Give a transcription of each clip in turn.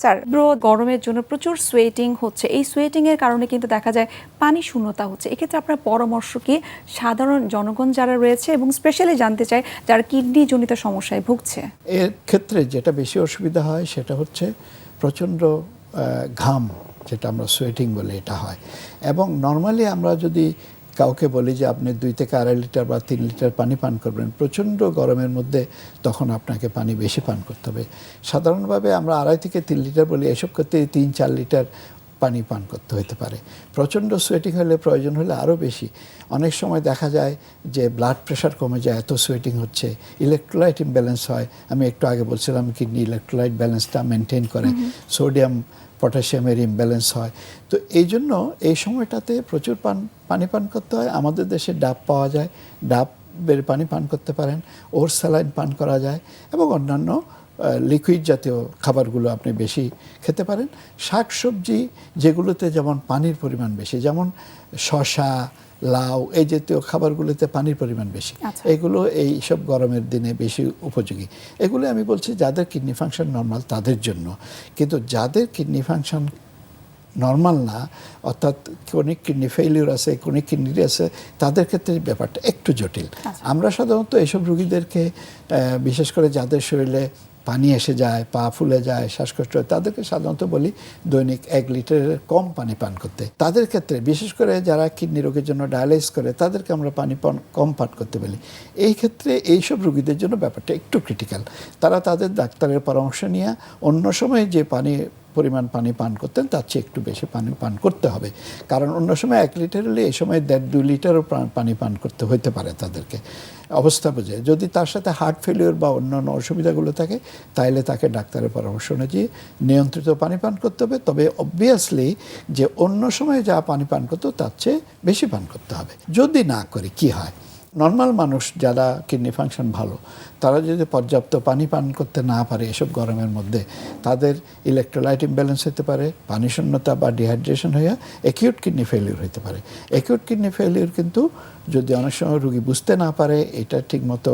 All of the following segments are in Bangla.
স্যার গরমের জন্য প্রচুর সোয়েটিং হচ্ছে, এই সোয়েটিং এর কারণে কিন্তু দেখা যায় পানি শূন্যতা হচ্ছে। এক্ষেত্রে আপনার পরামর্শ কি সাধারণ জনগণ যারা রয়েছে এবং স্পেশালি জানতে চাই যারা কিডনি জনিত সমস্যায় ভুগছে? এর ক্ষেত্রে যেটা বেশি অসুবিধা হয় সেটা হচ্ছে প্রচণ্ড ঘাম, যেটা আমরা সোয়েটিং বলে, এটা হয়। এবং নর্মালি আমরা যদি কাউকে বলি যে আপনি 2 থেকে 2.5 লিটার বা 3 লিটার পানি পান করবেন, প্রচণ্ড গরমের মধ্যে তখন আপনাকে পানি বেশি পান করতে হবে। সাধারণভাবে আমরা 2.5 থেকে 3 লিটার বলি, এসব করতে 3-4 লিটার পানি পান করতে হতে পারে। প্রচণ্ড সোয়েটিং হলে, প্রয়োজন হলে আরও বেশি। অনেক সময় দেখা যায় যে ব্লাড প্রেশার কমে যায়, এত সোয়েটিং হচ্ছে। ইলেকট্রোলাইট ইমব্যালেন্স হয়, আমি একটু আগে বলছিলাম কিডনি ইলেকট্রোলাইট ব্যালেন্সটা মেনটেন করে। সোডিয়াম পটাশিয়ামের ইমব্যালেন্স হয়। তো এই জন্য এই সময়টাতে প্রচুর পানি পান করতে হয়। আমাদের দেশে ডাব পাওয়া যায়, ডাবের পানি পান করতে পারেন, ওর স্যালাইন পান করা যায় এবং অন্যান্য লিকুইড জাতীয় খাবারগুলো আপনি বেশি খেতে পারেন। শাকসবজি যেগুলোতে যেমন পানির পরিমাণ বেশি, যেমন শসা, লাউ, এই জাতীয় খাবারগুলোতে পানির পরিমাণ বেশি, এগুলো এই সব গরমের দিনে বেশি উপযোগী। এগুলো আমি বলছি যাদের কিডনি ফাংশন নর্মাল তাদের জন্য। কিন্তু যাদের কিডনি ফাংশন নর্মাল না, অর্থাৎ ক্রনিক কিডনি ফেইলিউর আছে, ক্রনিক কিডনি আছে, তাদের ক্ষেত্রে ব্যাপারটা একটু জটিল। আমরা সাধারণত এইসব রোগীদেরকে, বিশেষ করে যাদের শরীরে পানি এসে যায়, পা ফুলে যায়, শ্বাসকষ্ট হয়, তাদেরকে সাধারণত বলি দৈনিক 1 লিটারের কম পানি পান করতে। তাদের ক্ষেত্রে বিশেষ করে যারা কিডনি রোগের জন্য ডায়ালাইসিস করে, তাদেরকে আমরা পানি কম পান করতে বলি। এই ক্ষেত্রে এইসব রোগীদের জন্য ব্যাপারটা একটু ক্রিটিক্যাল। তারা তাদের ডাক্তারের পরামর্শ নিয়ে অন্য সময় যে পরিমাণ পানি পান করতেন তার চেয়ে একটু বেশি পানি পান করতে হবে। কারণ অন্য সময় 1 লিটার হলে এই সময় 1.5-2 লিটারও পানি পান করতে হতে পারে তাদেরকে, অবস্থা বুঝে। যদি তার সাথে হার্ট ফেলিওর বা অন্যান্য অসুবিধাগুলো থাকে, তাহলে তাকে ডাক্তারের পরামর্শ অনুযায়ী নিয়ন্ত্রিত পানি পান করতে হবে। তবে অবভিয়াসলি যে অন্য সময় যা পানি পান করতো তার চেয়ে বেশি পান করতে হবে। যদি না করে কি হয়, নর্মাল মানুষ যারা কিডনি ফাংশন ভালো, তারা যদি পর্যাপ্ত পানি পান করতে না পারে এসব গরমের মধ্যে, তাদের ইলেকট্রোলাইট ইমব্যালেন্স হতে পারে, পানি শূন্যতা বা ডিহাইড্রেশন হয়ে অ্যাকিউট কিডনি ফেলিউর হতে পারে। অ্যাকিউট কিডনি ফেলিউর কিন্তু যদি অনেক সময় রোগী বুঝতে না পারে, এটা ঠিকমতো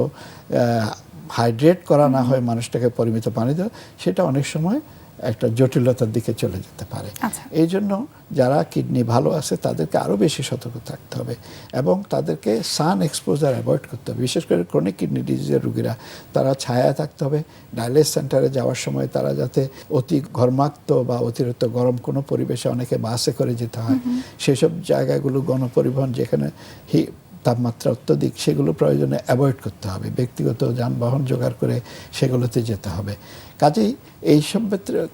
হাইড্রেট করা না হয়, মানুষটাকে পরিমিত পানি দেওয়া, সেটা অনেক সময় একটা জটিলতার দিকে চলে যেতে পারে। এই জন্য যারা কিডনি ভালো আছে তাদেরকে আরও বেশি সতর্ক থাকতে হবে এবং তাদেরকে সান এক্সপোজার অ্যাভয়েড করতে হবে। বিশেষ করে ক্রনিক কিডনি ডিজিজের রোগীরা, তারা ছায়া থাকতে হবে। ডায়ালাইসিস সেন্টারে যাওয়ার সময় তারা যাতে অতি ঘর্মাক্ত বা অতিরিক্ত গরম কোনো পরিবেশে, অনেকে বাসে করে যেতে হয়, সেসব জায়গাগুলো গণপরিবহন যেখানে তাপমাত্রা অত্যধিক, সেগুলো প্রয়োজনে অ্যাভয়েড করতে হবে। ব্যক্তিগত যানবাহন জোগাড় করে সেগুলোতে যেতে হবে। কাজেই এইসব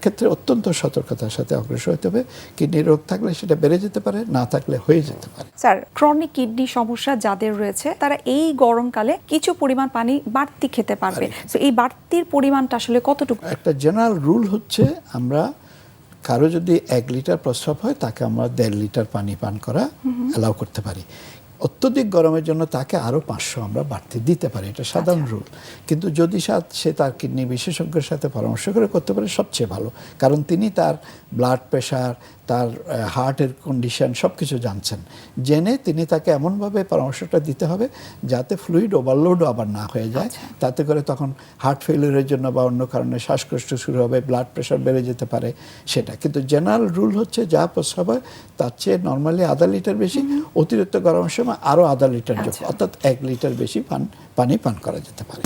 ক্ষেত্রে অত্যন্ত সতর্কতার সাথে অগ্রসর হতে হবে। কিডনি রোগ থাকলে সেটা বেড়ে যেতে পারে, না থাকলে হয়ে যেতে পারে। স্যার, ক্রনিক কিডনি সমস্যা যাদের রয়েছে তারা এই গরমকালে কিছু পরিমাণ পানি বাড়তি খেতে পারবে। তো এই বাড়তির পরিমাণটা আসলে কতটুকু? একটা জেনারেল রুল হচ্ছে, আমরা কারো যদি 1 লিটার প্রস্রাব হয় তাকে আমরা 1.5 লিটার পানি পান করা অ্যালাউ করতে পারি। অত্যধিক গরমের জন্য তাকে আরও 500 আমরা বাড়তি দিতে পারি, এটা সাধারণ রুল। কিন্তু যদি সে তার কিডনি বিশেষজ্ঞের সাথে পরামর্শ করে করতে পারে, সবচেয়ে ভালো। কারণ তিনি তার ব্লাড প্রেশার, তার হার্টের কন্ডিশন সব কিছু জানছেন। জেনে তিনি তাকে এমনভাবে পরামর্শটা দিতে হবে যাতে ফ্লুইড ওভারলোডও আবার না হয়ে যায়। তাতে করে তখন হার্ট ফেলিউরের জন্য বা অন্য কারণে শ্বাসকষ্ট শুরু হবে, ব্লাড প্রেশার বেড়ে যেতে পারে সেটা। কিন্তু জেনারেল রুল হচ্ছে যা প্রস্রাব হয় তার চেয়ে নর্মালি 1/2 লিটার বেশি, অতিরিক্ত গরমের সময় আরও 1/2 লিটার যোগ, অর্থাৎ 1 লিটার বেশি পানি পান করা যেতে পারে।